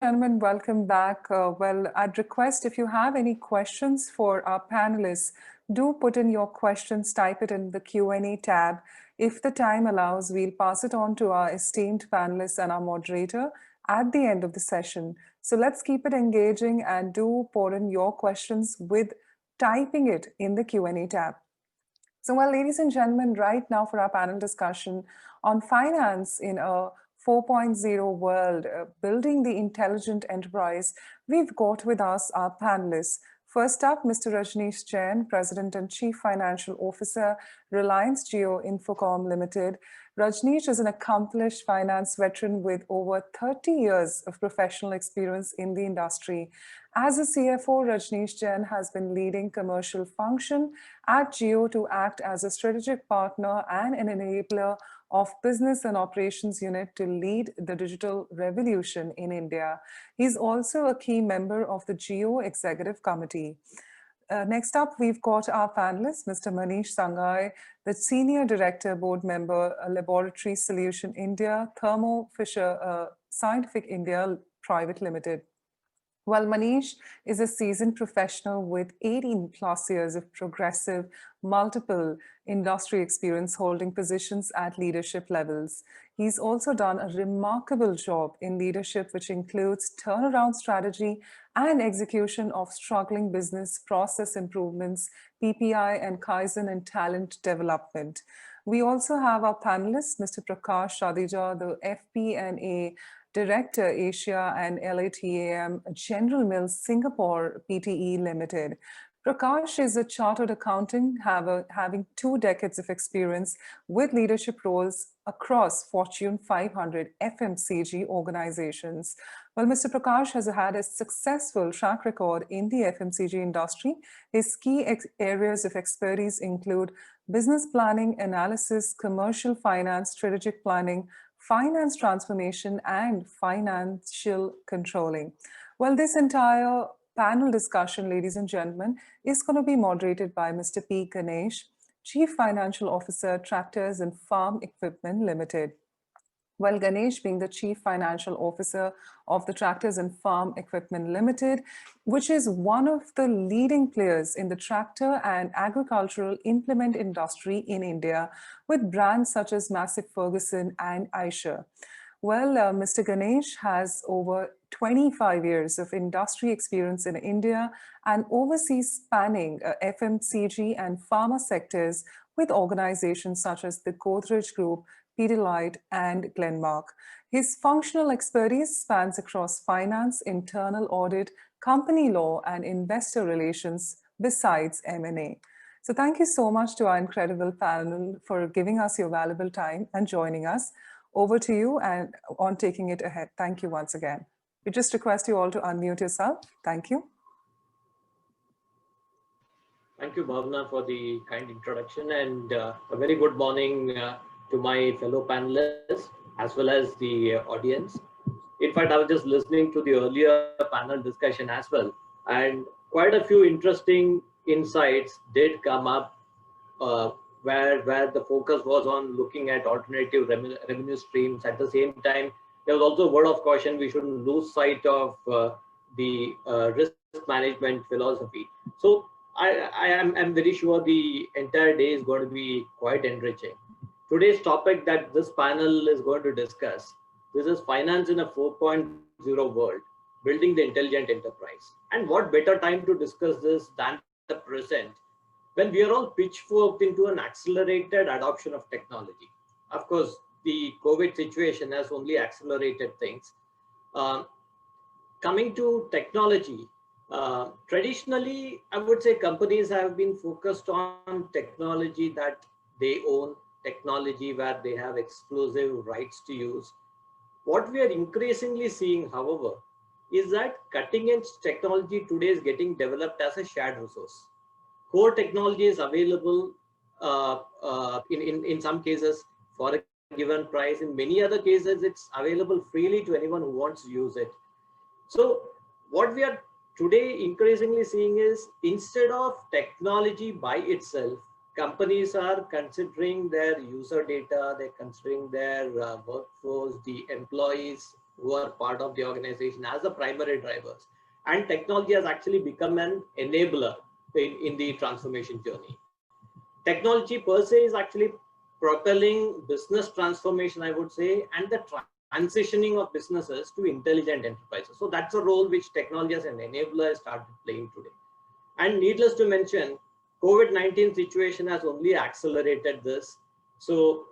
gentlemen, welcome back. I'd request if you have any questions for our panelists, do put in your questions, type it in the Q&A tab. If the time allows, we'll pass it on to our esteemed panelists and our moderator at the end of the session. So let's keep it engaging and do pour in your questions with typing it in the Q&A tab. So, ladies and gentlemen, right now for our panel discussion on finance in a 4.0 world, building the intelligent enterprise, we've got with us our panelists. First up, Mr. Rajneesh Jain, President and Chief Financial Officer, Reliance Jio Infocomm Limited. Rajneesh is an accomplished finance veteran with over 30 years of professional experience in the industry. As a CFO, Rajneesh Jain has been leading commercial function at Jio to act as a strategic partner and an enabler of business and operations unit to lead the digital revolution in India. He's also a key member of the Jio Executive Committee. Next up, we've got our panelist, Mr. Manish Sanghai, the Senior Director, Board Member, Laboratory Solution India, Thermo Fisher Scientific India Private Limited. Well, Manish is a seasoned professional with 18 plus years of progressive, multiple industry experience holding positions at leadership levels. He's also done a remarkable job in leadership, which includes turnaround strategy and execution of struggling business process improvements, PPI and Kaizen and talent development. We also have our panelists, Mr. Prakash, Shadija, the FP&A Director, Asia and LATAM, General Mills Singapore Pte Limited. Prakash is a chartered accountant, having 2 decades of experience with leadership roles across Fortune 500 FMCG organizations. Well, Mr. Prakash has had a successful track record in the FMCG industry. His key areas of expertise include business planning, analysis, commercial finance, strategic planning, finance transformation, and financial controlling. Well, this entire panel discussion, ladies and gentlemen, is going to be moderated by Mr. P. Ganesh, Chief Financial Officer, Tractors and Farm Equipment Limited. Well, Ganesh being the Chief Financial Officer of the Tractors and Farm Equipment Limited, which is one of the leading players in the tractor and agricultural implement industry in India, with brands such as Massey Ferguson and Eicher. Well, Mr. Ganesh has over 25 years of industry experience in India and overseas spanning FMCG and pharma sectors with organizations such as the Godrej Group, Pidilite, and Glenmark. His functional expertise spans across finance, internal audit, company law, and investor relations, besides M&A. So thank you so much to our incredible panel for giving us your valuable time and joining us. Over to you and on taking it ahead. Thank you once again. We just request you all to unmute yourself. Thank you. Thank you, Bhavna, for the kind introduction, and a very good morning to my fellow panelists as well as the audience. In fact, I was just listening to the earlier panel discussion as well, and quite a few interesting insights did come up where the focus was on looking at alternative revenue streams. At the same time, there was also a word of caution: we shouldn't lose sight of the risk management philosophy. So I'm very sure the entire day is going to be quite enriching. Today's topic that this panel is going to discuss, this is finance in a 4.0 world, building the intelligent enterprise. And what better time to discuss this than the present, when we are all pitchforked into an accelerated adoption of technology. Of course, the COVID situation has only accelerated things. Coming to technology, traditionally, I would say companies have been focused on technology that they own, technology where they have exclusive rights to use. What we are increasingly seeing, however, is that cutting-edge technology today is getting developed as a shared resource. Core technology is available in some cases for a given price. In many other cases, it's available freely to anyone who wants to use it. So what we are today increasingly seeing is, instead of technology by itself, companies are considering their user data, they're considering their workforce, the employees who are part of the organization as the primary drivers. And technology has actually become an enabler in the transformation journey. Technology per se is actually propelling business transformation, I would say, and the transitioning of businesses to intelligent enterprises. So that's a role which technology as an enabler has started playing today. And needless to mention, COVID-19 situation has only accelerated this. So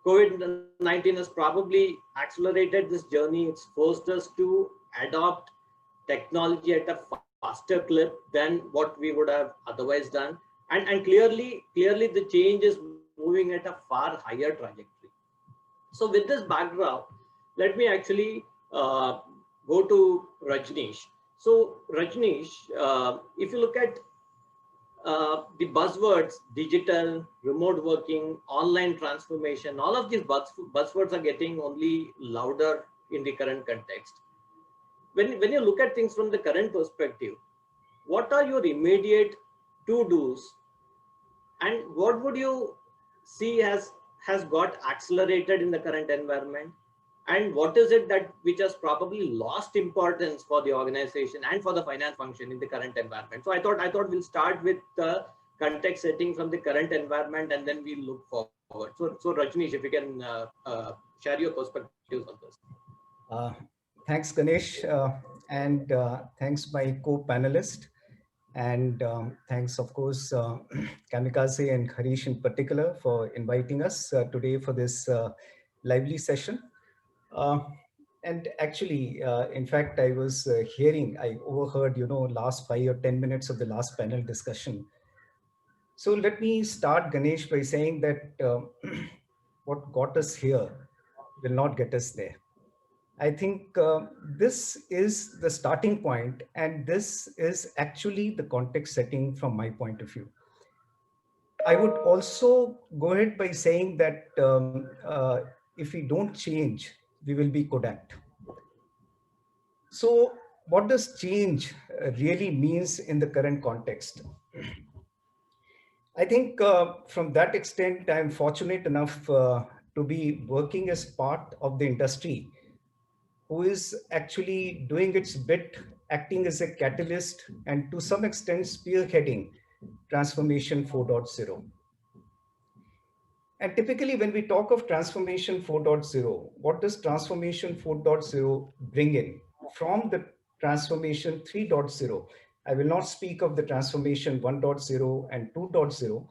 COVID-19 has probably accelerated this journey. It's forced us to adopt technology at a faster clip than what we would have otherwise done. And clearly the change is moving at a far higher trajectory. So with this backdrop, let me actually go to Rajneesh. So Rajneesh, if you look at the buzzwords, digital, remote working, online transformation, all of these buzzwords are getting only louder in the current context. When you look at things from the current perspective, what are your immediate to-dos, and what would you see has got accelerated in the current environment, and what is it that which has probably lost importance for the organization and for the finance function in the current environment? So I thought we'll start with the context setting from the current environment, and then we'll look forward. So Rajneesh, if you can share your perspectives on this. Uh, Thanks, Ganesh, and thanks, my co-panelist. And thanks, of course, Kamikaze and Harish in particular for inviting us today for this lively session. Uh, and actually, in fact, I was I overheard, last 5 or 10 minutes of the last panel discussion. So let me start, Ganesh, by saying that what got us here will not get us there. I think this is the starting point, and this is actually the context setting from my point of view. I would also go ahead by saying that if we don't change, we will be Kodak. So, what does change really means in the current context? I think from that extent, I'm fortunate enough to be working as part of the industry who is actually doing its bit, acting as a catalyst, and to some extent spearheading Transformation 4.0. And typically, when we talk of Transformation 4.0, what does Transformation 4.0 bring in? From the Transformation 3.0, I will not speak of the Transformation 1.0 and 2.0,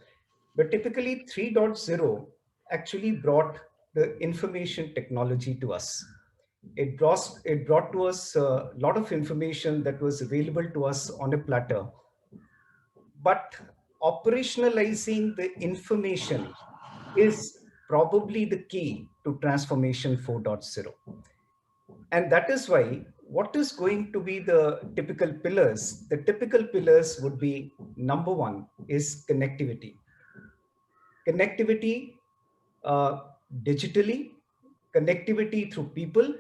but typically 3.0 actually brought the information technology to us. It brought to us a lot of information that was available to us on a platter, but operationalizing the information is probably the key to Transformation 4.0. And that is why what is going to be the typical pillars? The typical pillars would be number one is connectivity. Connectivity uh, digitally, connectivity through people,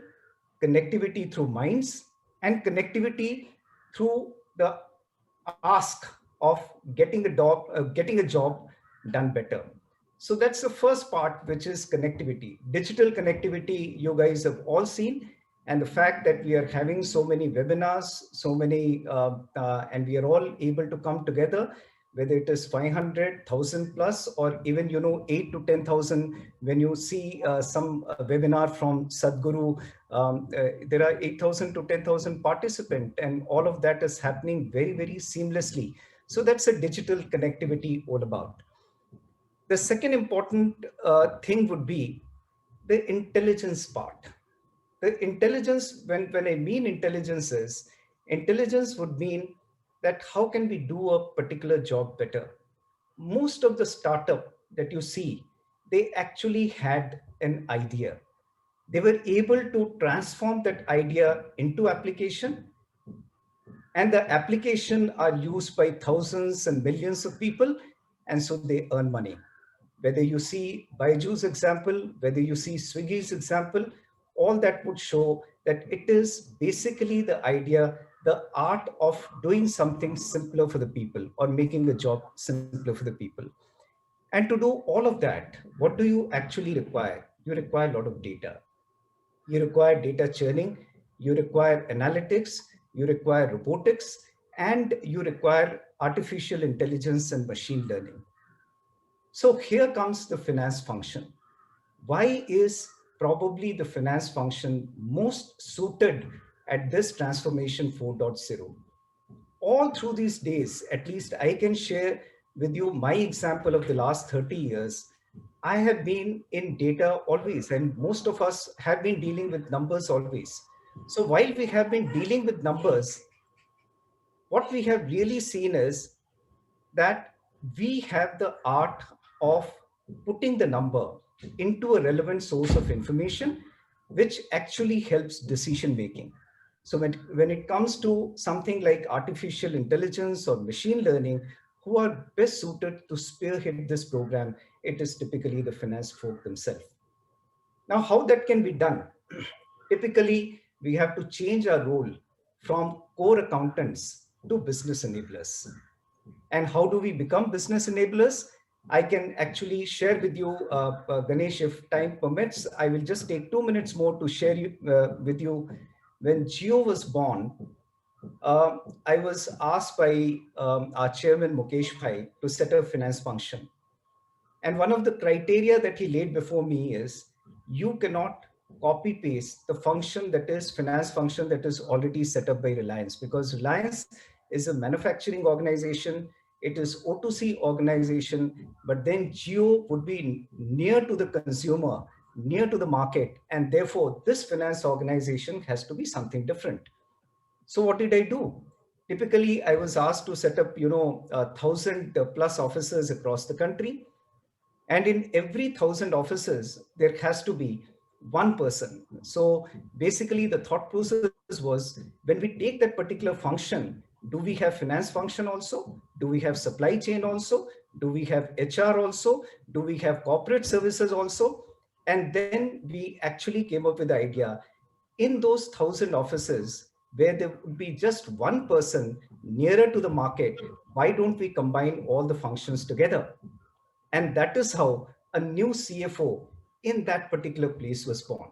connectivity through minds, and connectivity through the ask of getting a job done better. So that's the first part, which is connectivity. Digital connectivity, you guys have all seen, and the fact that we are having so many webinars, and we are all able to come together, whether it is 500,000 plus, or even 8 to 10,000. When you see some webinar from Sadhguru, there are 8,000 to 10,000 participants, and all of that is happening very, very seamlessly. So that's a digital connectivity all about. The second important thing would be the intelligence part. The intelligence, when I mean intelligence would mean that how can we do a particular job better? Most of the startup that you see, they actually had an idea. They were able to transform that idea into application, and the application are used by thousands and millions of people, and so they earn money. Whether you see Baiju's example, whether you see Swiggy's example, all that would show that it is basically the idea, the art of doing something simpler for the people, or making the job simpler for the people. And to do all of that, what do you actually require? You require a lot of data. you require data churning, you require analytics, you require robotics, and you require artificial intelligence and machine learning. So here comes the finance function. Why is probably the finance function most suited at this transformation 4.0? All through these days, at least I can share with you my example of the last 30 years. I have been in data always, and most of us have been dealing with numbers always. So while we have been dealing with numbers, what we have really seen is that we have the art of putting the number into a relevant source of information, which actually helps decision making. So when it comes to something like artificial intelligence or machine learning, who are best suited to spearhead this program, it is typically the finance folk themselves. Now, how that can be done? Typically, we have to change our role from core accountants to business enablers. And how do we become business enablers? I can actually share with you, Ganesh, if time permits. I will just take 2 minutes more to share with you. When Jio was born, uh, I was asked by our chairman, Mukesh Bhai, to set up finance function. And one of the criteria that he laid before me is you cannot copy paste the function that is finance function that is already set up by Reliance, because Reliance is a manufacturing organization. It is O2C organization, but then Geo would be near to the consumer, near to the market. And therefore this finance organization has to be something different. So what did I do? Typically, I was asked to set up, 1,000 plus offices across the country, and in every 1,000 offices there has to be one person. So basically the thought process was, when we take that particular function, do we have finance function also, do we have supply chain also, do we have HR also, do we have corporate services also? And then we actually came up with the idea, in those 1,000 offices where there would be just one person nearer to the market, why don't we combine all the functions together? And that is how a new CFO in that particular place was born.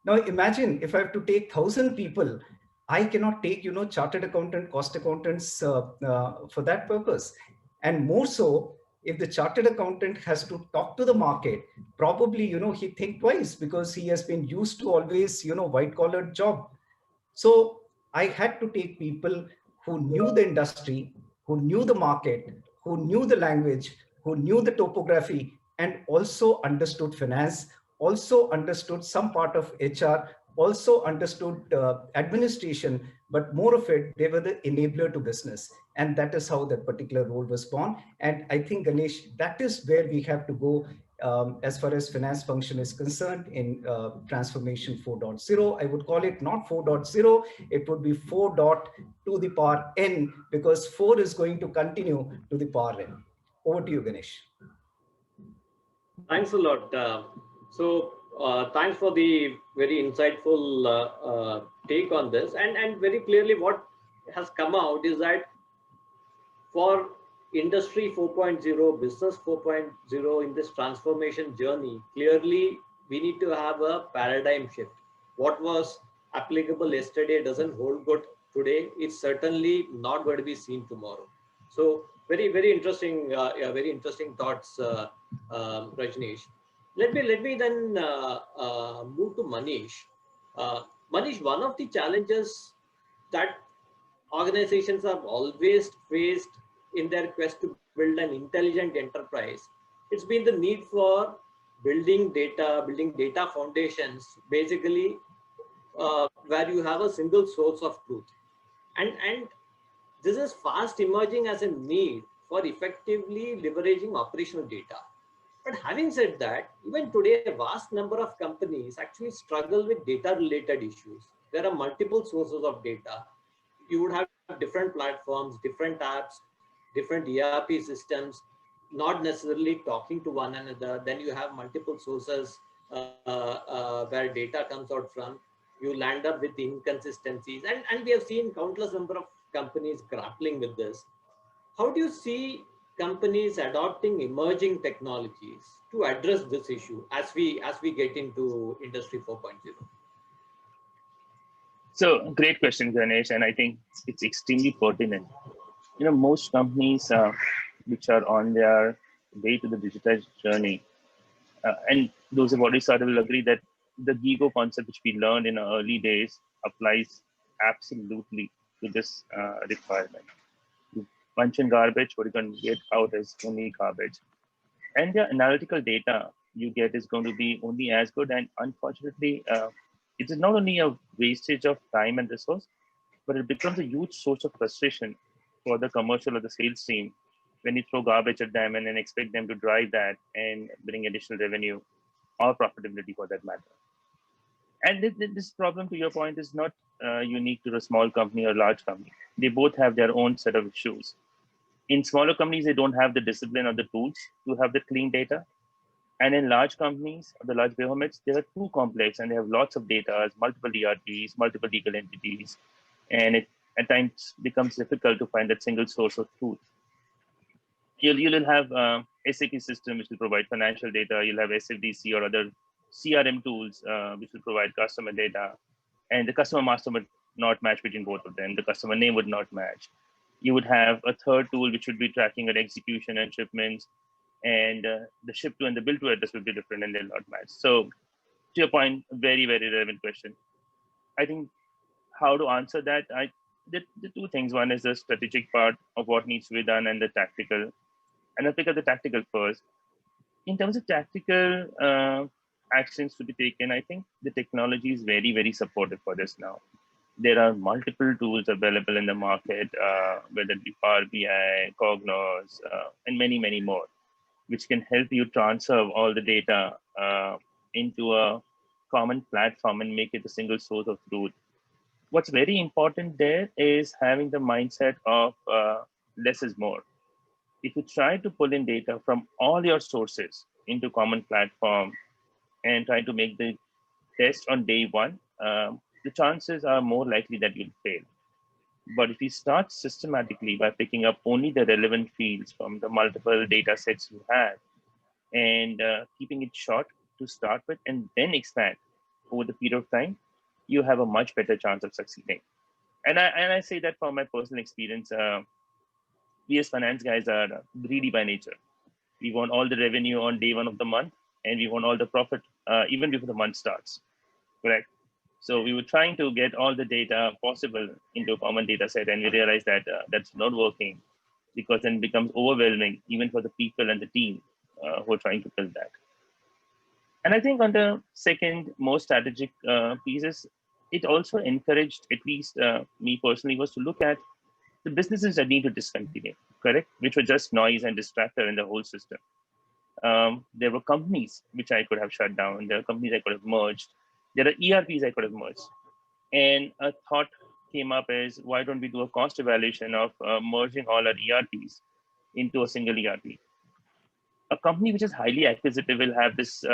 Now imagine if I have to take 1,000 people, I cannot take, chartered accountant, cost accountants for that purpose. And more so, if the chartered accountant has to talk to the market, probably, he think twice because he has been used to always, white collar job. So I had to take people who knew the industry, who knew the market, who knew the language, who knew the topography, and also understood finance, also understood some part of HR, also understood administration, but more of it, they were the enabler to business. And that is how that particular role was born. And I think, Ganesh, that is where we have to go as far as finance function is concerned in transformation 4.0. I would call it not 4.0, it would be 4 dot to the power n, because 4 is going to continue to the power n. Over to you, Ganesh. Thanks a lot. Thanks for the very insightful take on this. And very clearly, what has come out is that for industry 4.0, business 4.0, in this transformation journey, clearly we need to have a paradigm shift. What was applicable yesterday doesn't hold good today. It's certainly not going to be seen tomorrow. So very interesting, very interesting thoughts, Rajneesh. Let me then move to Manish. Manish, one of the challenges that organizations have always faced in their quest to build an intelligent enterprise, it's been the need for building data foundations, basically, where you have a single source of truth. And this is fast emerging as a need for effectively leveraging operational data. But having said that, even today, a vast number of companies actually struggle with data related issues. There are multiple sources of data. You would have different platforms, different apps, different ERP systems, not necessarily talking to one another. Then you have multiple sources where data comes out from. You land up with inconsistencies. And we have seen countless number of companies grappling with this. How do you see companies adopting emerging technologies to address this issue as we get into industry 4.0? So great question, Ganesh, and I think it's extremely pertinent. Most companies which are on their way to the digitized journey, and those who've already started will agree that the GIGO concept, which we learned in our early days, applies absolutely to this requirement. You punch in garbage, what you can get out is only garbage. And the analytical data you get is going to be only as good. And unfortunately, it is not only a wastage of time and resource, but it becomes a huge source of frustration for the commercial or the sales team when you throw garbage at them and then expect them to drive that and bring additional revenue or profitability for that matter. And this problem, to your point, is not unique to a small company or large company. They both have their own set of issues. In smaller companies, they don't have the discipline or the tools to have the clean data. And in large companies, the large behemoths, they are too complex and they have lots of data, multiple ERPs, multiple legal entities, and it at times becomes difficult to find that single source of truth. You'll have SAP system which will provide financial data. You'll have SFDC or other CRM tools which will provide customer data, and the customer master would not match between both of them. The customer name would not match. You would have a third tool which would be tracking at execution and shipments, and the ship to and the bill to address will be different and they'll not match. So, to your point, very, very relevant question. I think how to answer that, the two things. One is the strategic part of what needs to be done and the tactical. And I'll pick up the tactical first. In terms of tactical actions to be taken, I think the technology is very, very supportive for this now. There are multiple tools available in the market, whether it be Power BI, Cognos, and many, many more, which can help you transfer all the data into a common platform and make it a single source of truth. What's very important there is having the mindset of less is more. If you try to pull in data from all your sources into common platform and try to make the test on day one, the chances are more likely that you'll fail. But if you start systematically by picking up only the relevant fields from the multiple data sets you have and keeping it short to start with and then expand over the period of time, you have a much better chance of succeeding. And I say that from my personal experience. We as finance guys are greedy by nature. We want all the revenue on day one of the month, and we want all the profit even before the month starts. Correct. So we were trying to get all the data possible into a common data set, and we realized that that's not working because then it becomes overwhelming even for the people and the team who are trying to build that. And I think on the second most strategic pieces, it also encouraged, at least me personally, was to look at the businesses that need to discontinue, correct? Which were just noise and distractor in the whole system. There were companies which I could have shut down. There are companies I could have merged. There are ERPs I could have merged. And a thought came up is, why don't we do a cost evaluation of merging all our ERPs into a single ERP? A company which is highly acquisitive will have this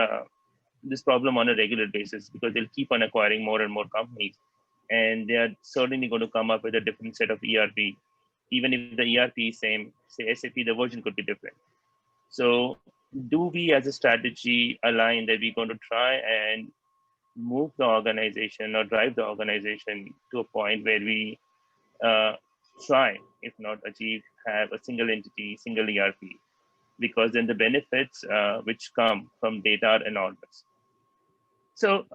this problem on a regular basis because they'll keep on acquiring more and more companies. And they are certainly going to come up with a different set of ERP. Even if the ERP is same, say SAP, the version could be different. So do we as a strategy align that we're going to try and move the organization or drive the organization to a point where we try, if not achieve, have a single entity, single ERP, because then the benefits which come from data are enormous. So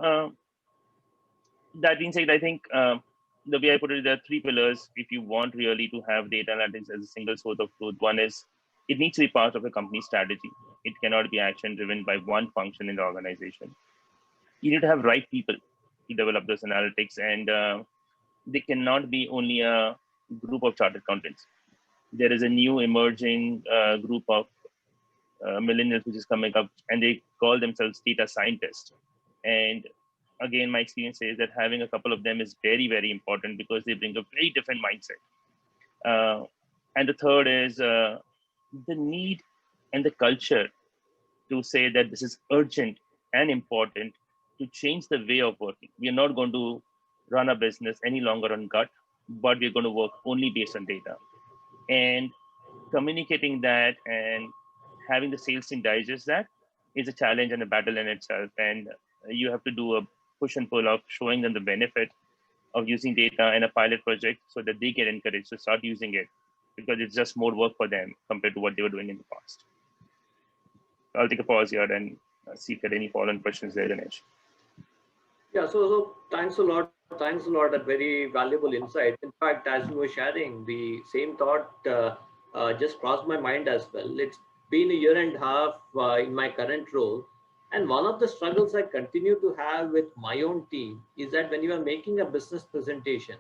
that being said, I think the way I put it, there are three pillars if you want really to have data analytics as a single source of truth. One is it needs to be part of a company strategy. It cannot be action driven by one function in the organization. You need to have right people to develop those analytics, and they cannot be only a group of chartered accountants. There is a new emerging group of millennials which is coming up, and they call themselves data scientists. And again, my experience says that having a couple of them is very, very important because they bring a very different mindset. And the third is the need and the culture to say that this is urgent and important to change the way of working. We are not going to run a business any longer on gut, but we're going to work only based on data. And communicating that and having the sales team digest that is a challenge and a battle in itself. And you have to do a push and pull of showing them the benefit of using data in a pilot project so that they get encouraged to start using it, because it's just more work for them compared to what they were doing in the past. I'll take a pause here and see if there are any follow-on questions there, Ganesh. Yeah, so thanks a lot. Thanks a lot. That very valuable insight. In fact, as you were sharing, the same thought just crossed my mind as well. It's been a year and a half in my current role. And one of the struggles I continue to have with my own team is that when you are making a business presentation,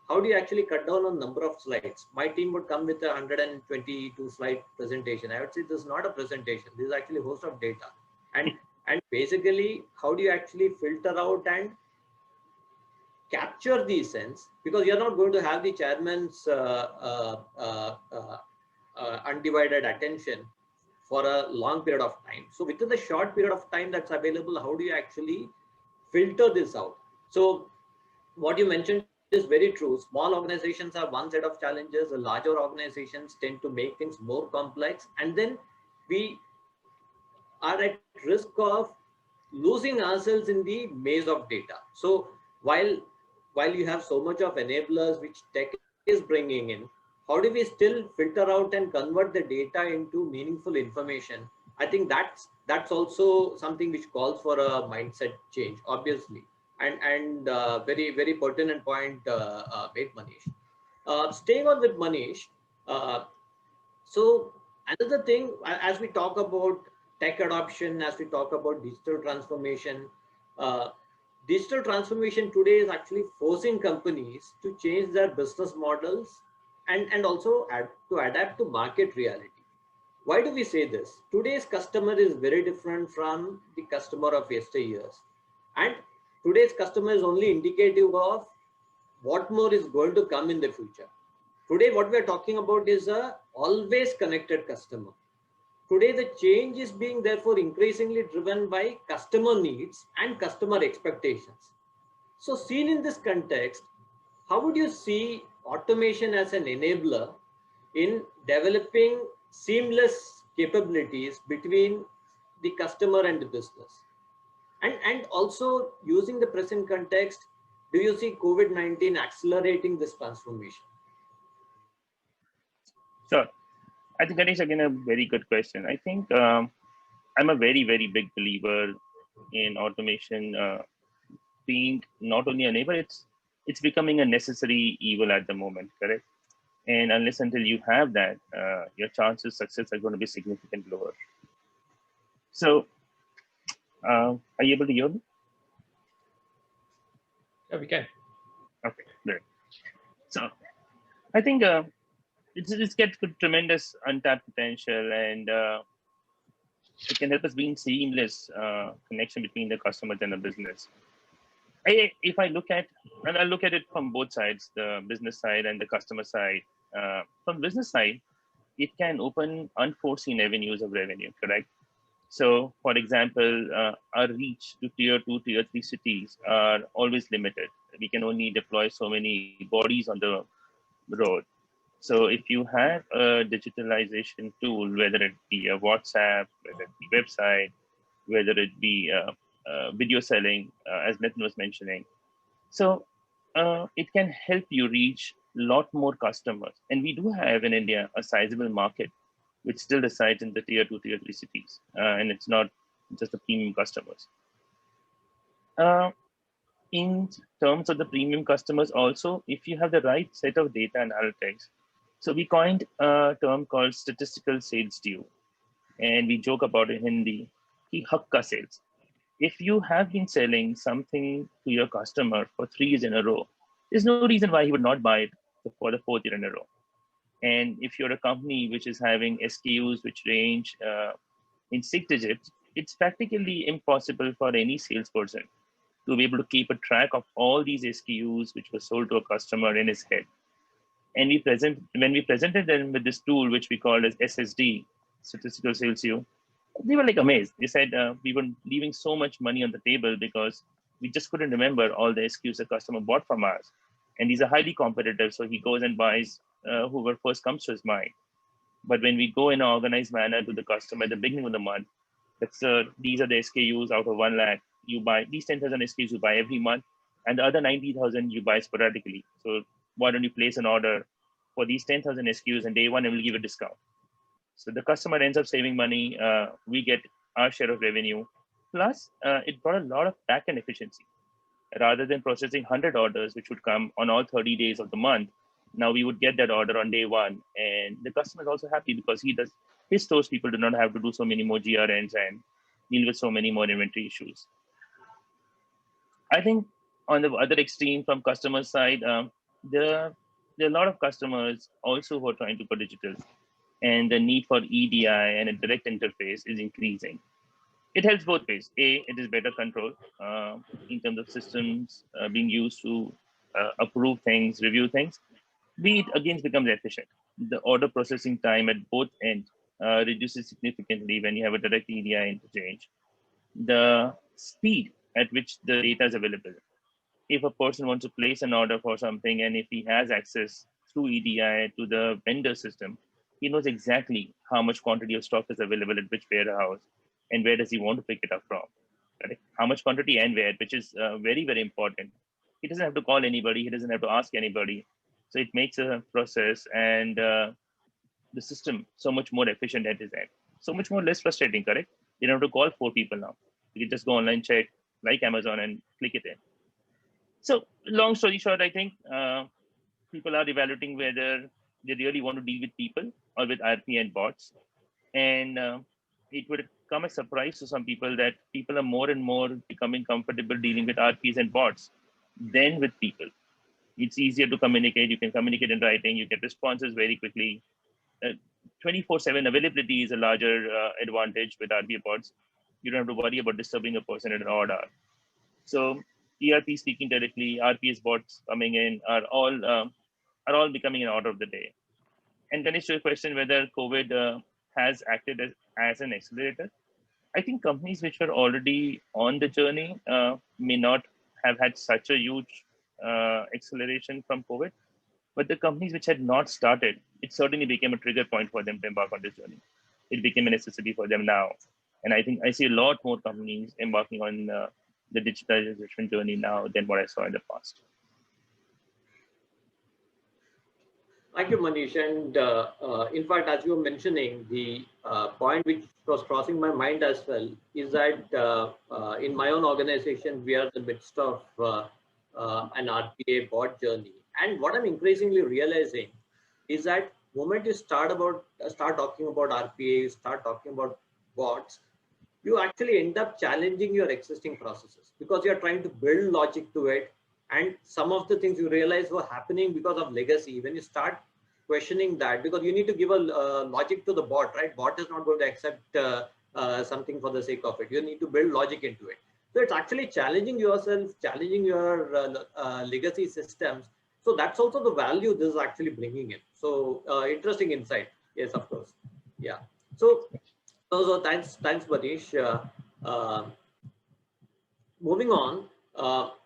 how do you actually cut down on number of slides? My team would come with a 122 slide presentation. I would say this is not a presentation. This is actually a host of data. And basically, how do you actually filter out and capture the essence? Because you're not going to have the chairman's undivided attention for a long period of time. So within the short period of time that's available, how do you actually filter this out? So what you mentioned is very true. Small organizations have one set of challenges. The larger organizations tend to make things more complex. And then we are at risk of losing ourselves in the maze of data. So while you have so much of enablers which tech is bringing in, how do we still filter out and convert the data into meaningful information? I think that's also something which calls for a mindset change, obviously, and very pertinent point made, Manish. Staying on with Manish, so another thing, as we talk about tech adoption, as we talk about uh, digital transformation today is actually forcing companies to change their business models and also to adapt to market reality. Why do we say this? Today's customer is very different from the customer of yesteryears. And today's customer is only indicative of what more is going to come in the future. Today, what we are talking about is a always connected customer. Today, the change is being therefore increasingly driven by customer needs and customer expectations. So seen in this context, how would you see automation as an enabler in developing seamless capabilities between the customer and the business? And also using the present context, do you see COVID-19 accelerating this transformation? Sure. I think Ganesh, again, a very good question. I think I'm a very, very big believer in automation being not only a neighbor, it's becoming a necessary evil at the moment, correct? And unless until you have that, your chances of success are going to be significantly lower. So, are you able to hear me? Yeah, we can. Okay, great. So, I think it's get tremendous untapped potential, and it can help us being seamless connection between the customers and the business. If I look at, and I look at it from both sides, the business side and the customer side. From business side, it can open unforeseen avenues of revenue, correct? So, for example, our reach to tier 2, tier 3 cities are always limited. We can only deploy so many bodies on the road. So if you have a digitalization tool, whether it be a WhatsApp, whether it be website, whether it be video selling, as Nitin was mentioning, so it can help you reach a lot more customers. And we do have in India a sizable market which still resides in the tier 2, tier 3 cities. And it's not just the premium customers. In terms of the premium customers also, if you have the right set of data analytics, so we coined a term called statistical sales due. And we joke about it in Hindi, ki hakka sales. If you have been selling something to your customer for 3 years in a row, there's no reason why he would not buy it for the 4th year in a row. And if you're a company which is having SKUs which range in 6 digits, it's practically impossible for any salesperson to be able to keep a track of all these SKUs which were sold to a customer in his head. And when we presented them with this tool, which we called as SSD, statistical sales due, they were like amazed. They said we were leaving so much money on the table because we just couldn't remember all the SKUs the customer bought from us. And these are highly competitive, so he goes and buys whoever first comes to his mind. But when we go in an organized manner to the customer at the beginning of the month, these are the SKUs out of 1 lakh. You buy these 10,000 SKUs you buy every month. and the other 90,000 you buy sporadically. So why don't you place an order for these 10,000 SKUs and day one and we'll give a discount. So the customer ends up saving money. We get our share of revenue. Plus, it brought a lot of back-end efficiency. Rather than processing 100 orders, which would come on all 30 days of the month, now we would get that order on day one. And the customer is also happy because his stores people do not have to do so many more GRNs and deal with so many more inventory issues. I think on the other extreme from customer side, there are a lot of customers also who are trying to go digital, and the need for EDI and a direct interface is increasing. It helps both ways. A, it is better control in terms of systems being used to approve things, review things. B, it again becomes efficient. The order processing time at both ends reduces significantly when you have a direct EDI interchange. The speed at which the data is available. If a person wants to place an order for something and if he has access through EDI to the vendor system, he knows exactly how much quantity of stock is available at which warehouse and where does he want to pick it up from. Right? How much quantity and where, which is very, very important. He doesn't have to call anybody. He doesn't have to ask anybody. So it makes a process and the system so much more efficient at his end. So much more less frustrating, correct? You don't have to call 4 people now. You can just go online, check, like Amazon, and click it in. So long story short, I think people are evaluating whether they really want to deal with people or with RP and bots. And it would come as a surprise to some people that people are more and more becoming comfortable dealing with RPs and bots than with people. It's easier to communicate. You can communicate in writing. You get responses very quickly. 24/7 availability is a larger advantage with RP bots. You don't have to worry about disturbing a person at an odd hour. So ERP speaking directly, RPS bots coming in are all becoming an order of the day. And Ganesh, to your question whether COVID has acted as an accelerator, I think companies which were already on the journey may not have had such a huge acceleration from COVID, but the companies which had not started, it certainly became a trigger point for them to embark on this journey. It became a necessity for them now. And I think I see a lot more companies embarking on the digitalization journey now than what I saw in the past. Thank you, Manish. And in fact, as you were mentioning, the point which was crossing my mind as well is that in my own organization, we are in the midst of an RPA bot journey. And what I'm increasingly realizing is that moment you start talking about RPA, start talking about bots, you actually end up challenging your existing processes because you're trying to build logic to it. And some of the things you realize were happening because of legacy. When you start questioning that, because you need to give a logic to the bot, right? Bot is not going to accept something for the sake of it. You need to build logic into it. So it's actually challenging yourself, challenging your legacy systems. So that's also the value this is actually bringing in. So interesting insight. Yes, of course. Yeah. So thanks, Manish. Moving on,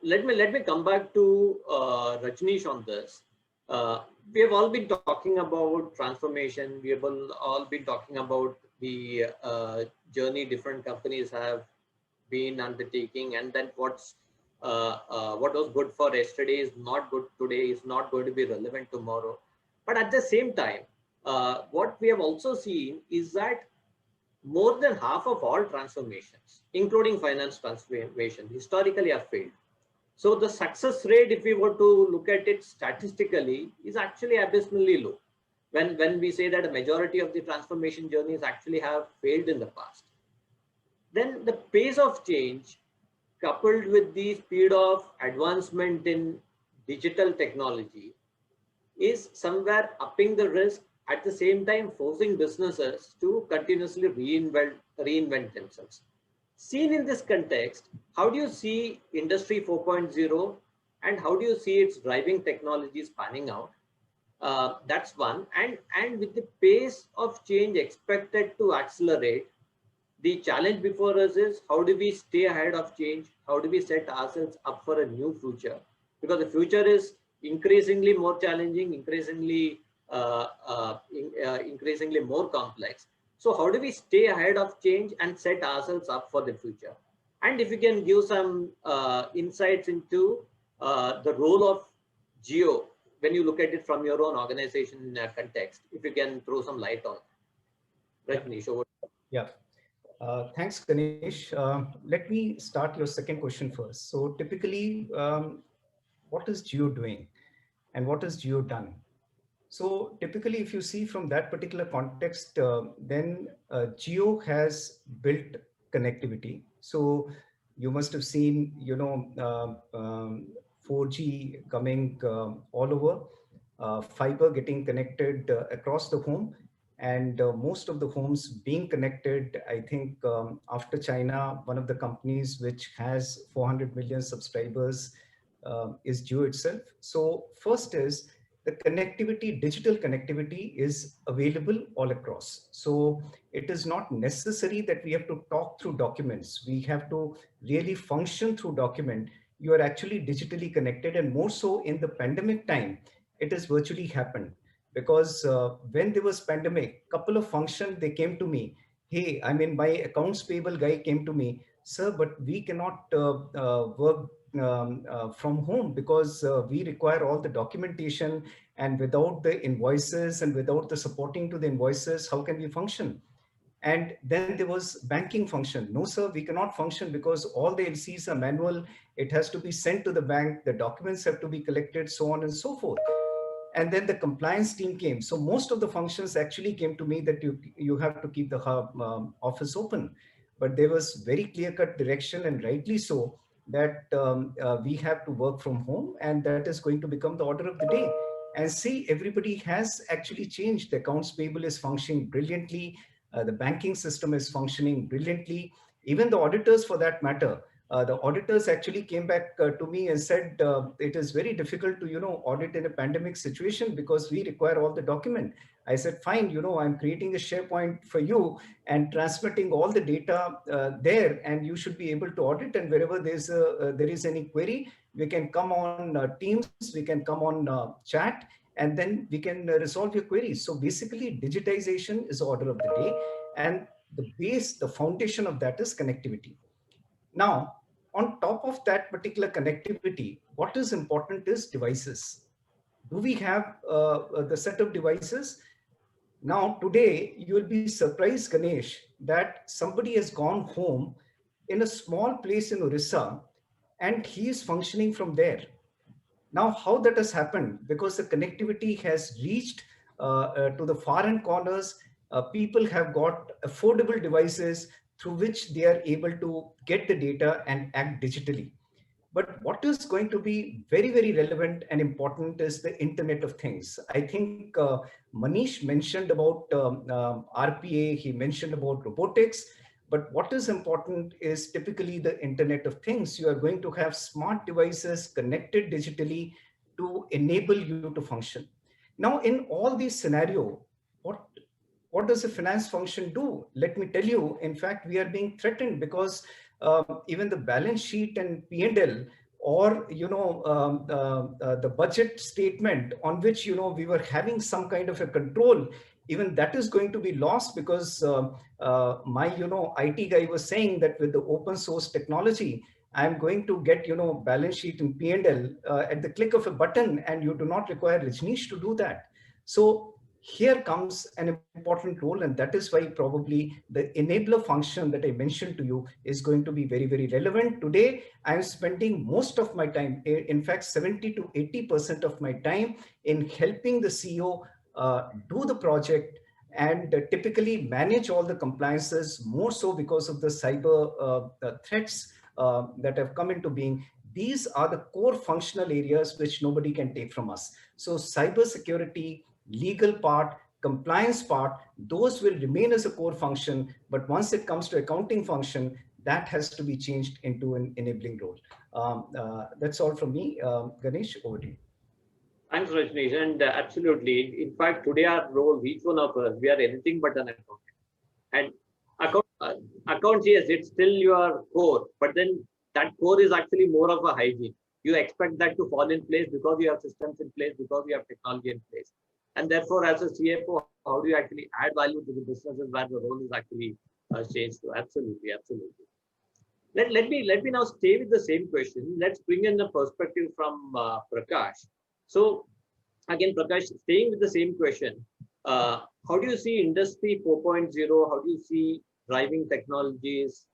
let me come back to Rajneesh on this. We have all been talking about transformation. We have all been talking about the journey different companies have been undertaking, and then what was good for yesterday is not good today, is not going to be relevant tomorrow. But at the same time, what we have also seen is that more than half of all transformations, including finance transformation, historically have failed. So the success rate, if we were to look at it statistically, is actually abysmally low. When we say that a majority of the transformation journeys actually have failed in the past, then the pace of change coupled with the speed of advancement in digital technology is somewhere upping the risk, at the same time forcing businesses to continuously reinvent themselves. Seen in this context, how do you see Industry 4.0 and how do you see its driving technologies panning out? That's one. And with the pace of change expected to accelerate, the challenge before us is how do we stay ahead of change? How do we set ourselves up for a new future? Because the future is increasingly more challenging, increasingly more complex. So how do we stay ahead of change and set ourselves up for the future? And if you can give some insights into the role of geo when you look at it from your own organization context, if you can throw some light on. Yeah. Rajneesh, over. Yeah. Thanks, Ganesh. Let me start your second question first. So typically, what is Geo doing and what is Geo done? So typically, if you see from that particular context, then Geo has built connectivity. So you must have seen, 4G coming all over, fiber getting connected across the home, and most of the homes being connected. I think after China, one of the companies which has 400 million subscribers is Jio itself. So first is the connectivity, digital connectivity is available all across. So it is not necessary that we have to talk through documents. We have to really function through document. You are actually digitally connected, and more so in the pandemic time, it has virtually happened. Because when there was pandemic, couple of function, they came to me. Hey, I mean, my accounts payable guy came to me, sir, but we cannot work from home because we require all the documentation, and without the invoices and without the supporting to the invoices, how can we function? And then there was banking function. No, sir, we cannot function because all the LCs are manual. It has to be sent to the bank. The documents have to be collected, so on and so forth. And then the compliance team came. So most of the functions actually came to me that you have to keep the office open. But there was very clear cut direction, and rightly so, that we have to work from home, and that is going to become the order of the day. And see, everybody has actually changed. The accounts payable is functioning brilliantly. The banking system is functioning brilliantly. Even the auditors, for that matter, the auditors actually came back to me and said it is very difficult to audit in a pandemic situation because we require all the document. I said, fine, I'm creating a SharePoint for you and transmitting all the data there, and you should be able to audit. And wherever there is any query, we can come on Teams, we can come on chat, and then we can resolve your queries. So basically, digitization is order of the day, and the base, the foundation of that is connectivity. Now, on top of that particular connectivity, what is important is devices. Do we have the set of devices? Now, today, you will be surprised, Ganesh, that somebody has gone home in a small place in Orissa and he is functioning from there. Now, how that has happened? Because the connectivity has reached to the far end corners. People have got affordable devices through which they are able to get the data and act digitally. But what is going to be very, very relevant and important is the Internet of Things. I think Manish mentioned about RPA, he mentioned about robotics. But what is important is typically the Internet of Things. You are going to have smart devices connected digitally to enable you to function. Now, in all these scenarios, what what does a finance function do? Let me tell you, in fact, we are being threatened because even the balance sheet and P&L, or the budget statement on which we were having some kind of a control, even that is going to be lost because my IT guy was saying that with the open source technology, I'm going to get balance sheet and P&L at the click of a button, and you do not require Rajneesh to do that. So here comes an important role, and that is why probably the enabler function that I mentioned to you is going to be very, very relevant. Today, I'm spending most of my time, in fact, 70 to 80% of my time in helping the CEO do the project and typically manage all the compliances, more so because of the cyber threats that have come into being. These are the core functional areas which nobody can take from us. So cyber security, legal part, compliance part, those will remain as a core function. But once it comes to accounting function, that has to be changed into an enabling role. That's all from me. Ganesh, over to you. Thanks, Rajneesh. And absolutely. In fact, today our role, each one of us, we are anything but an accountant. And accounts, yes, it's still your core, but then that core is actually more of a hygiene. You expect that to fall in place because you have systems in place, because you have technology in place. And therefore, as a CFO, how do you actually add value to the businesses where the role is actually changed to? Absolutely, absolutely. Let me now stay with the same question. Let's bring in the perspective from Prakash. So again, Prakash, staying with the same question, how do you see Industry 4.0? How do you see driving technologies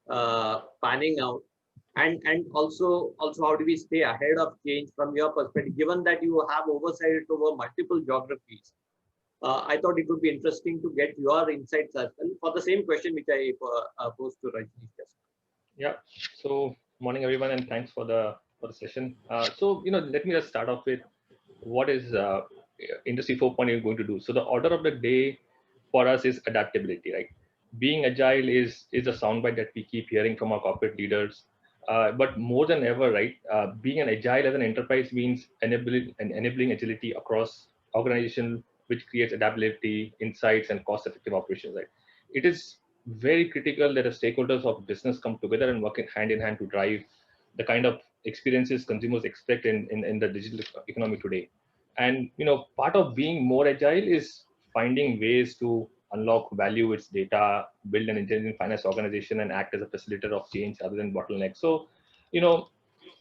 panning out? And also how do we stay ahead of change from your perspective, given that you have oversight over multiple geographies? I thought it would be interesting to get your insights as well for the same question which I posed to Rajneesh just Yeah. So morning everyone, and thanks for the session. So let me just start off with what is Industry 4.0 going to do. So the order of the day for us is adaptability, right? Being agile is a soundbite that we keep hearing from our corporate leaders. But more than ever, right? Being an agile as an enterprise means enabling agility across organization, which creates adaptability, insights, and cost-effective operations, right? It is very critical that the stakeholders of business come together and work hand in hand to drive the kind of experiences consumers expect in the digital economy today. And part of being more agile is finding ways to unlock value with data, build an intelligent finance organization, and act as a facilitator of change rather than bottleneck. So, you know,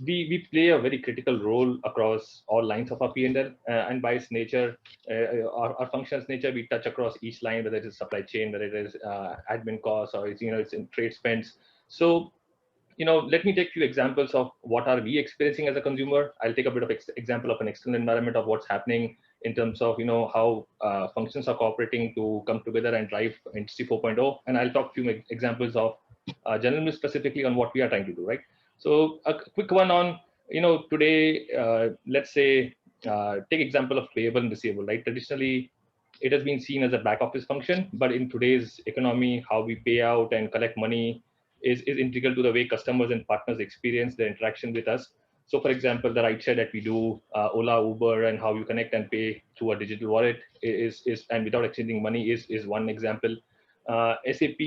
we play a very critical role across all lines of our P&L, and by its nature, our functions nature, we touch across each line, whether it is supply chain, whether it is admin costs, or it's in trade spends. So let me take a few examples of what are we experiencing as a consumer. I'll take a bit of example of an external environment of what's happening in terms of how functions are cooperating to come together and drive Industry 4.0, and I'll talk a few examples of general specifically on what we are trying to do. Right. So a quick one on today. Let's say take example of payable and receivable. Right. Traditionally, it has been seen as a back office function, but in today's economy, how we pay out and collect money is integral to the way customers and partners experience their interaction with us. So, for example, the ride share that we do, Ola, Uber, and how you connect and pay through a digital wallet is and without exchanging money is one example. SAP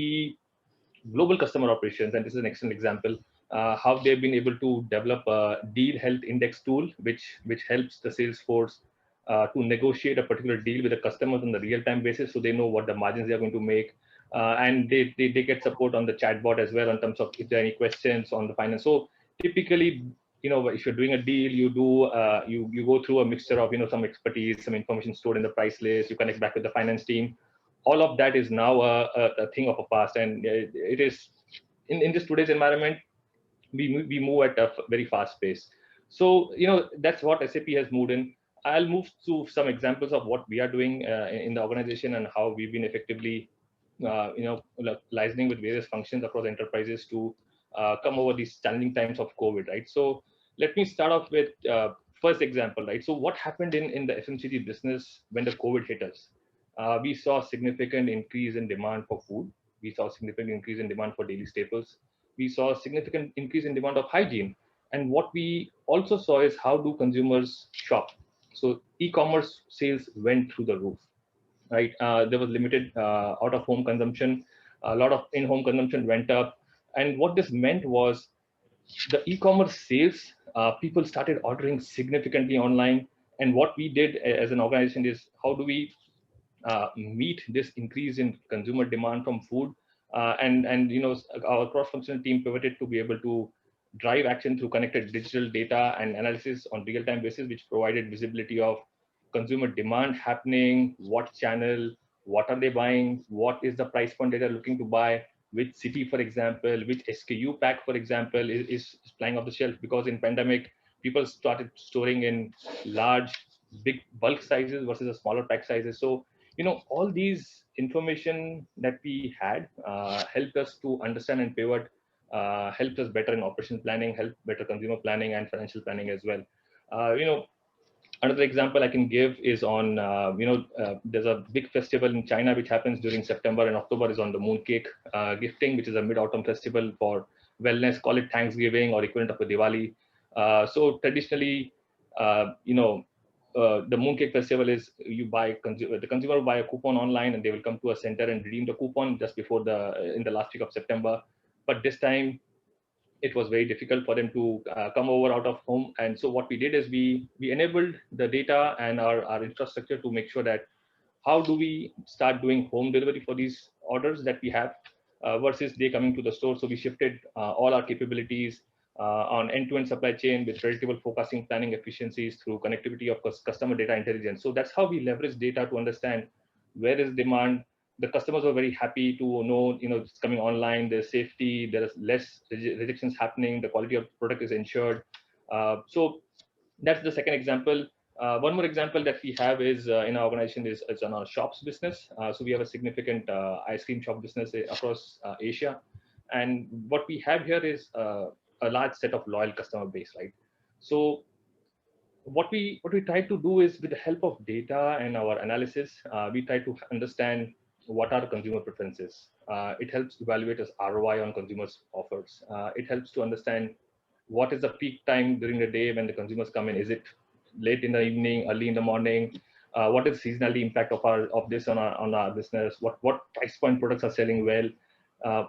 global customer operations, and this is an excellent example, how they've been able to develop a deal health index tool, which helps the sales force to negotiate a particular deal with the customers on the real-time basis, so they know what the margins they are going to make, and they get support on the chatbot as well in terms of if there are any questions on the finance. So typically, if you're doing a deal, you do you go through a mixture of some expertise, some information stored in the price list, you connect back with the finance team. All of that is now a thing of a past, and it is in this today's environment we move at a very fast pace. So that's what SAP has moved in. I'll move to some examples of what we are doing in the organization and how we've been effectively liaising with various functions across enterprises to come over these challenging times of COVID, right? So let me start off with first example, right? So what happened in the FMCG business when the COVID hit us? We saw significant increase in demand for food. We saw significant increase in demand for daily staples. We saw a significant increase in demand of hygiene. And what we also saw is how do consumers shop? So e-commerce sales went through the roof, right? There was limited out-of-home consumption. A lot of in-home consumption went up. And what this meant was the e-commerce sales, people started ordering significantly online. And what we did as an organization is how do we meet this increase in consumer demand from food, and our cross-functional team pivoted to be able to drive action through connected digital data and analysis on real-time basis, which provided visibility of consumer demand happening, what channel, what are they buying, what is the price point that they're looking to buy, which city, for example, which SKU pack, for example, is flying off the shelf, because in pandemic people started storing in large big bulk sizes versus a smaller pack sizes. So all these information that we had helped us to understand and pivot, helped us better in operation planning, helped better consumer planning and financial planning as well. Another example I can give is on, there's a big festival in China which happens during September and October, is on the mooncake gifting, which is a mid-autumn festival for wellness, call it Thanksgiving or equivalent of a Diwali. So traditionally, the mooncake festival is the consumer will buy a coupon online and they will come to a center and redeem the coupon just before in the last week of September. But this time it was very difficult for them to come over out of home. And so what we did is we enabled the data and our infrastructure to make sure that how do we start doing home delivery for these orders that we have. versus they coming to the store. So we shifted all our capabilities on end-to-end supply chain with predictable forecasting, planning efficiencies through connectivity of customer data intelligence. So that's how we leverage data to understand where is demand. The customers were very happy to know, it's coming online, there's safety, there is less rejections happening, the quality of the product is ensured. So that's the second example. One more example that we have is in our organization is on our shops business. So we have a significant ice cream shop business across Asia. And what we have here is a large set of loyal customer base, right? So what we try to do is, with the help of data and our analysis, we try to understand what are consumer preferences. It helps evaluate as ROI on consumers' offers. It helps to understand what is the peak time during the day when the consumers come in. Is it late in the evening, early in the morning? What is seasonality impact of this on our business? What price point products are selling well?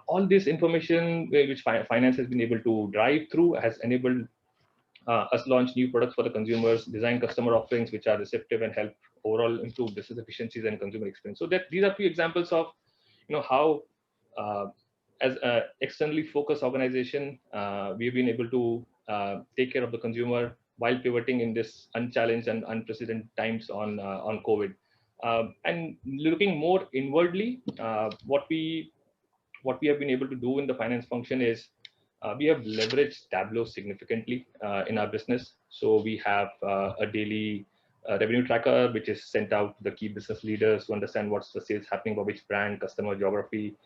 All this information which finance has been able to drive through has enabled us launch new products for the consumers, design customer offerings which are receptive and help overall improve business efficiencies and consumer experience. So that these are few examples of how as an externally focused organization we've been able to take care of the consumer while pivoting in this unchallenged and unprecedented times on COVID. And looking more inwardly, what we have been able to do in the finance function is we have leveraged Tableau significantly in our business. So we have a daily revenue tracker, which is sent out to the key business leaders to understand what's the sales happening for which brand, customer, geography.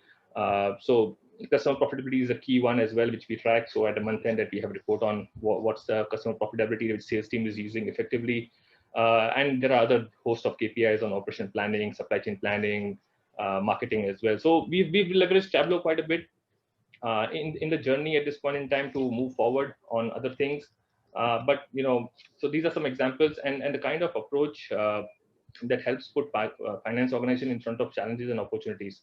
So customer profitability is a key one as well, which we track. So at a month end that we have a report on what's the customer profitability which sales team is using effectively. And there are other host of KPIs on operation planning, supply chain planning, marketing as well. So we've leveraged Tableau quite a bit in the journey at this point in time to move forward on other things. But so these are some examples and the kind of approach that helps put finance organization in front of challenges and opportunities.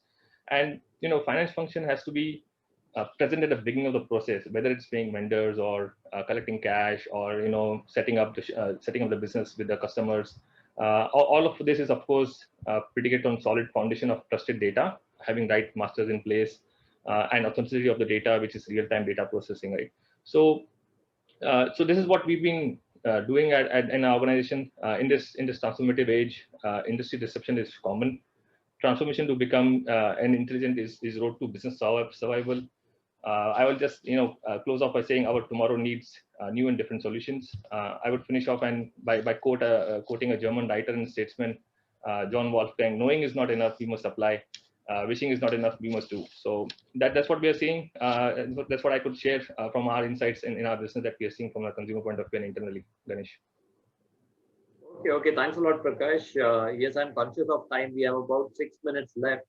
And finance function has to be present at the beginning of the process, whether it's paying vendors or collecting cash or setting up the business with the customers. All of this is, of course, predicated on solid foundation of trusted data, having right masters in place, and authenticity of the data, which is real-time data processing, right? So this is what we've been doing in our organization in this transformative age. Industry disruption is common. Transformation to become an intelligent is road to business survival. I will just close off by saying our tomorrow needs new and different solutions. I would finish off and by quoting a German writer and statesman, John Wolfgang: knowing is not enough, we must apply. Wishing is not enough, we must do. So that's what we are seeing. That's what I could share from our insights in our business that we are seeing from a consumer point of view and internally. Ganesh. Okay. Thanks a lot, Prakash. Yes, I'm conscious of time. We have about 6 minutes left.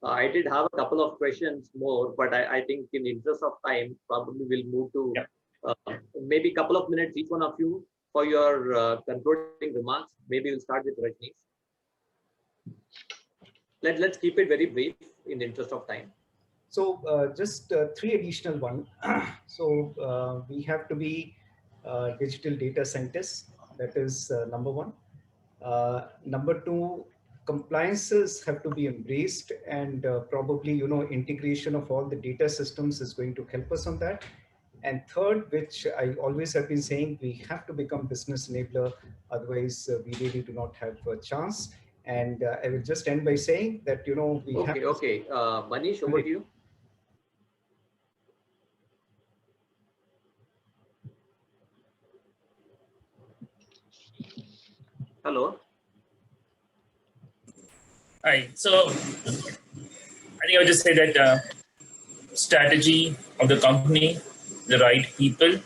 I did have a couple of questions more, but I think in the interest of time, probably we'll move to maybe a couple of minutes each one of you for your concluding remarks. Maybe we'll start with Rajneesh. Let's keep it very brief in the interest of time. So just three additional one. So we have to be digital data scientists. That is number one. Number two, compliances have to be embraced, and probably integration of all the data systems is going to help us on that. And third, which I always have been saying, we have to become business enabler. Otherwise, we really do not have a chance. And I will just end by saying that we have. Okay. Manish, over to you. Hello. Hi. So I think I would just say that strategy of the company, the right people,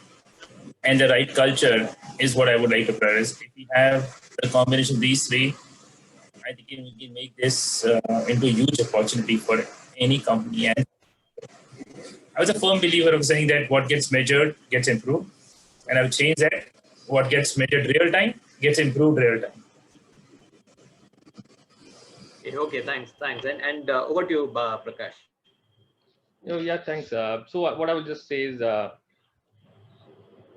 and the right culture is what I would like to prioritize. If we have the combination of these three, I think we can make this into a huge opportunity for any company. And I was a firm believer of saying that what gets measured gets improved. And I would change that. What gets measured real time gets improved real time. Okay, thanks. And over to you, Prakash. Yeah, thanks. So what I would just say is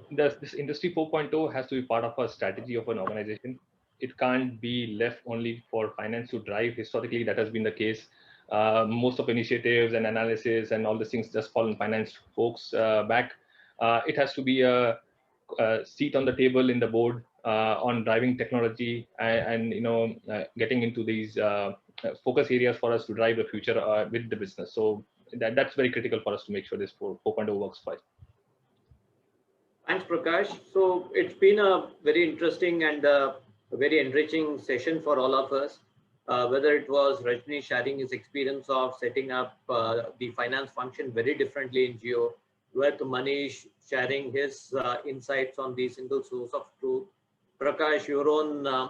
this industry 4.0 has to be part of a strategy of an organization. It can't be left only for finance to drive. Historically, that has been the case. most of initiatives and analysis and all these things just fall on finance folks back. It has to be a seat on the table in the board on driving technology and getting into these focus areas for us to drive the future with the business. So that's very critical for us to make sure this 4.0 works fine. Thanks, Prakash. So it's been a very interesting and a very enriching session for all of us. Whether it was Rajneesh sharing his experience of setting up the finance function very differently in Jio, with Manish sharing his insights on the single source of truth, Prakash, your own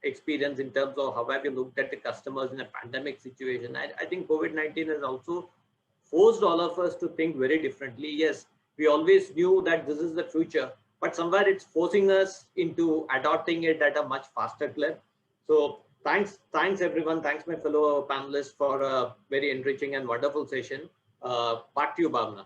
experience in terms of how have you looked at the customers in a pandemic situation. I think COVID-19 has also forced all of us to think very differently. Yes, we always knew that this is the future, but somewhere it's forcing us into adopting it at a much faster clip. So thanks everyone. Thanks my fellow panelists for a very enriching and wonderful session. Back to you, Bhavna.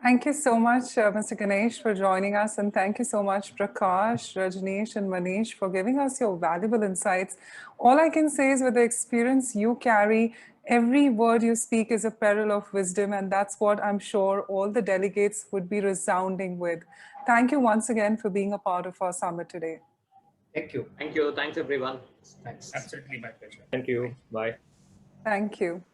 Thank you so much, Mr. Ganesh, for joining us. And thank you so much, Prakash, Rajneesh, and Manish, for giving us your valuable insights. All I can say is with the experience you carry, every word you speak is a pearl of wisdom. And that's what I'm sure all the delegates would be resounding with. Thank you once again for being a part of our summit today. Thank you. Thank you. Thanks, everyone. Thanks. Absolutely, my pleasure. Thank you. Bye. Thank you.